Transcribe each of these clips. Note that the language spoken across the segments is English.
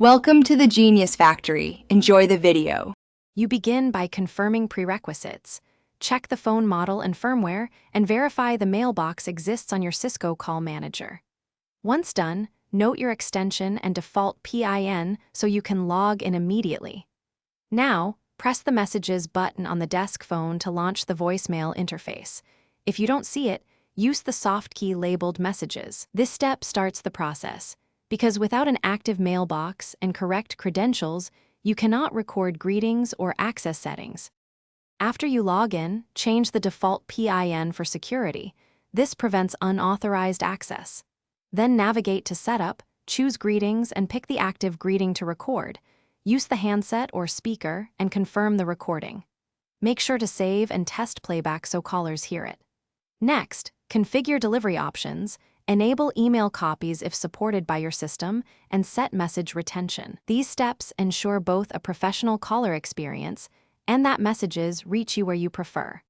Welcome to the Genius Factory. Enjoy the video. You begin by confirming prerequisites. Check the phone model and firmware, and verify the mailbox exists on your Cisco call manager. Once done, note your extension and default PIN so you can log in immediately. Now, press the Messages button on the desk phone to launch the voicemail interface. If you don't see it, use the soft key labeled Messages. This step starts the process, because without an active mailbox and correct credentials, you cannot record greetings or access settings. After you log in, change the default PIN for security. This prevents unauthorized access. Then navigate to Setup, choose Greetings, and pick the active greeting to record. Use the handset or speaker and confirm the recording. Make sure to save and test playback so callers hear it. Next, configure delivery options, enable email copies if supported by your system, and set message retention. These steps ensure both a professional caller experience and that messages reach you where you prefer.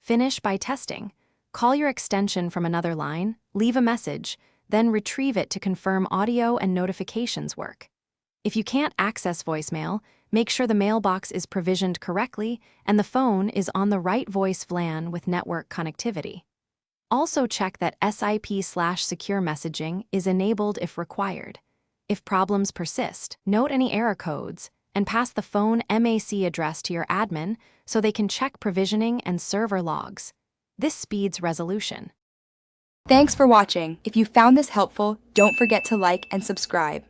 Finish by testing. Call your extension from another line, leave a message, then retrieve it to confirm audio and notifications work. If you can't access voicemail, make sure the mailbox is provisioned correctly and the phone is on the right voice VLAN with network connectivity. Also check that SIP/secure messaging is enabled if required. If problems persist, note any error codes and pass the phone MAC address to your admin so they can check provisioning and server logs. This speeds resolution. Thanks for watching. If you found this helpful, don't forget to like and subscribe.